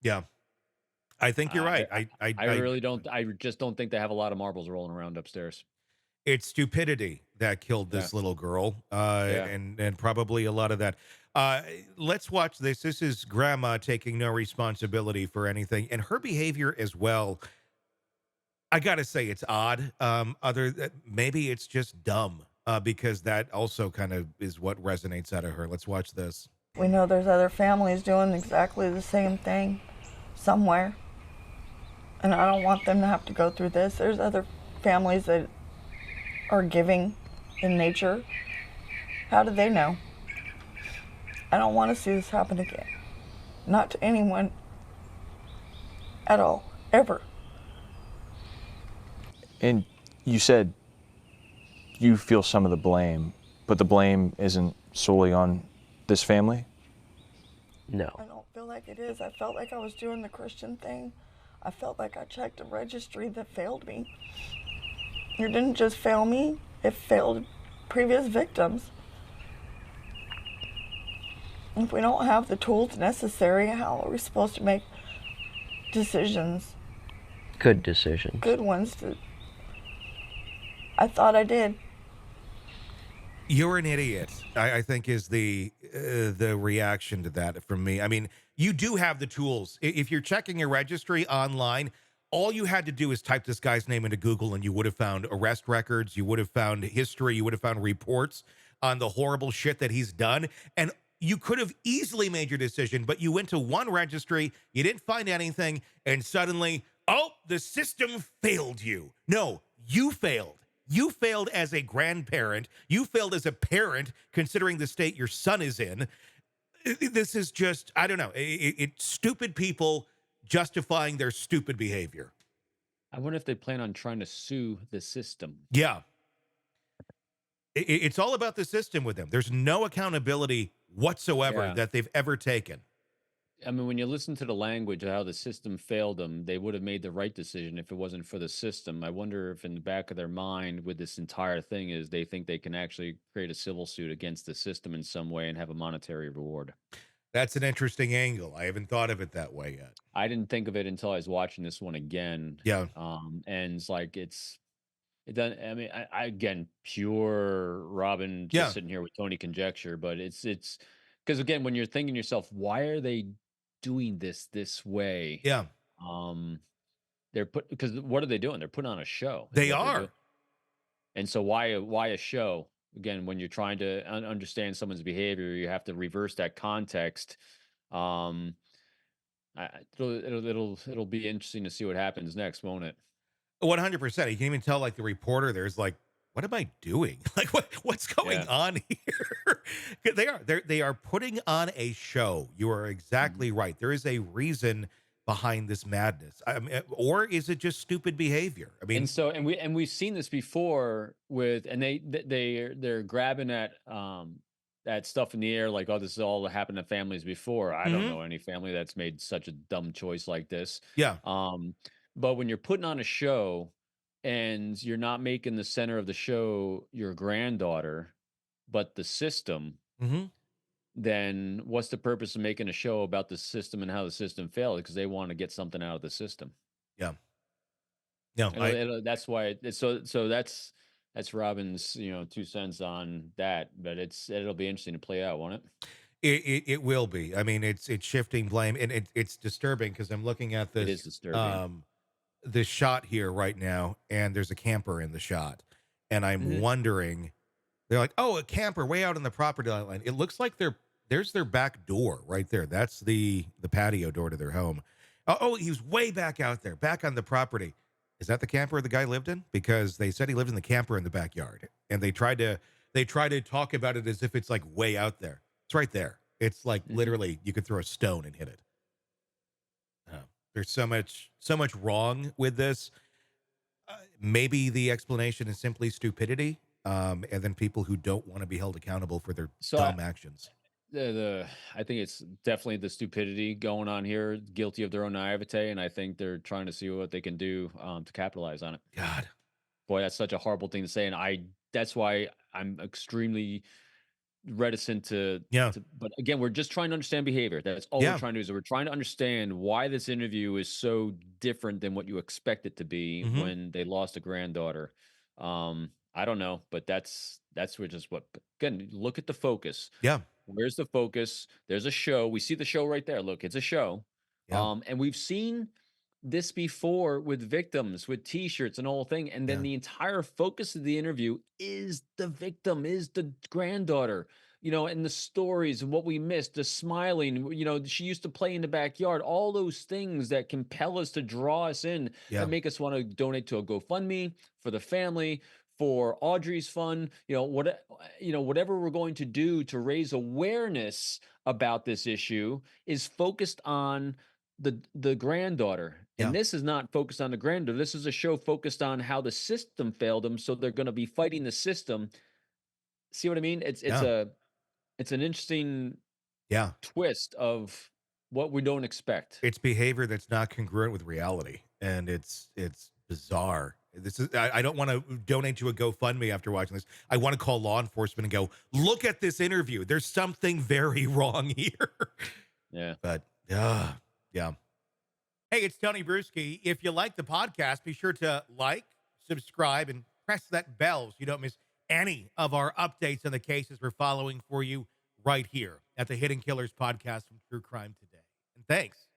Yeah. I think you're I right. I, I I, really don't. I just don't think they have a lot of marbles rolling around upstairs. it's stupidity that killed Yeah, this little girl, yeah. and probably a lot of that. Uh, let's watch this. This is grandma taking no responsibility for anything, and her behavior as well. I gotta say, it's odd. Other maybe it's just dumb, because that also kind of is what resonates out of her. Let's watch this. We know there's other families doing exactly the same thing somewhere, and I don't want them to have to go through this. There's other families that are giving in nature. How do they know? I don't want to see this happen again. Not to anyone at all, ever. And you said you feel some of the blame, but the blame isn't solely on this family? I No. don't feel like it is. I felt like I was doing the Christian thing. I felt like I checked a registry that failed me. It didn't just fail me, it failed previous victims. If we don't have the tools necessary, how are we supposed to make decisions, Good decisions. good ones? I thought I did. You're an idiot. I think is the reaction to that from me. I mean, you do have the tools. If you're checking a registry online, all you had to do is type this guy's name into Google, and you would have found arrest records. You would have found history. You would have found reports on the horrible shit that he's done, and you could have easily made your decision. But you went to one registry, you didn't find anything, and suddenly, oh, the system failed you. No, you failed. You failed as a grandparent. You failed as a parent, considering the state your son is in. This is just, I don't know. It's stupid people justifying their stupid behavior. I wonder if they plan on trying to sue the system. Yeah. It's all about the system with them. There's no accountability whatsoever Yeah. that they've ever taken. I mean, when you listen to the language of how the system failed them, they would have made the right decision if it wasn't for the system. I wonder if in the back of their mind with this entire thing is they think they can actually create a civil suit against the system in some way and have a monetary reward. That's an interesting angle. I haven't thought of it that way yet. I didn't think of it until I was watching this one again. Yeah. And it's like it doesn't. I mean, I again pure Robin just Yeah. sitting here with Tony conjecture, but it's because again when you're thinking to yourself, why are they doing this way? Yeah. Um, they're put because what are they doing? They're putting on a show, is They what they're doing. are. And so why a show? Again, when you're trying to understand someone's behavior, you have to reverse that context. Um, it'll be interesting to see what happens next, won't it? 100%. You can even tell, like, the reporter there's like, what am I doing? Like, what's going Yeah. on here? 'Cause they are putting on a show. You are Mhm. exactly right. There is a reason behind this madness. I mean, or is it just stupid behavior? I And mean, so, we've seen this before with, and they're grabbing at stuff in the air like, oh, this has all happened to families before. I don't mhm, know any family that's made such a dumb choice like this. yeah, Um, but when you're putting on a show and you're not making the center of the show your granddaughter, but the system, mhm, then what's the purpose of making a show about the system and how the system failed? Because they want to get something out of the system. yeah. No, That's why so that's Robin's, 2 cents on that, but it'll be interesting to play out, won't it? it will be. I mean, it's shifting blame, and it's disturbing because I'm looking at It is this disturbing. this shot here right now, and there's a camper in the shot, and I'm Mhm. wondering. They're like, "Oh, a camper way out on the property line." It looks like there's their back door right there. That's the patio door to their home. Oh, he was way back out there, back on the property. Is that the camper the guy lived in? Because they said he lived in the camper in the backyard, and they tried to talk about it as if it's like way out there. It's right there. It's like Mhm. literally you could throw a stone and hit it. There's so much wrong with this. Maybe the explanation is simply stupidity, and then people who don't want to be held accountable for their So, dumb actions. I think it's definitely the stupidity going on here, guilty of their own naivete, and I think they're trying to see what they can do, to capitalize on it. God, Boy, that's such a horrible thing to say, and that's why I'm extremely reticent to, Yeah. but again, we're just trying to understand behavior. That's all we're Yeah. trying to do, is we're trying to understand why this interview is so different than what you expect it to be Mhm. when they lost a granddaughter. I don't know, but that's what just what, again, look at the focus. Yeah. Where's the focus? There's a show. We see the show right there. Look, it's a show. Yeah. And we've seen this before with victims, with t-shirts and the whole thing. And then Yeah. the entire focus of the interview is the victim, is the granddaughter, and the stories and what we missed, the smiling, she used to play in the backyard, all those things that compel us to draw us in, Yeah. that make us want to donate to a GoFundMe for the family, for Audrii's fund, whatever we're going to do to raise awareness about this issue is focused on the granddaughter. Yeah. And this is not focused on the granddaughter. This is a show focused on how the system failed them. So they're going to be fighting the system. See what I mean? It's Yeah. it's an interesting Yeah. twist of what we don't expect. It's behavior that's not congruent with reality, and it's bizarre. This is I don't want to donate to a GoFundMe after watching this. I want to call law enforcement and go, look at this interview. There's something very wrong here. Yeah. But yeah. Hey, it's Tony Brueski. If you like the podcast, be sure to like, subscribe, and press that bell so you don't miss any of our updates on the cases we're following for you right here at the Hidden Killers podcast from True Crime Today. And thanks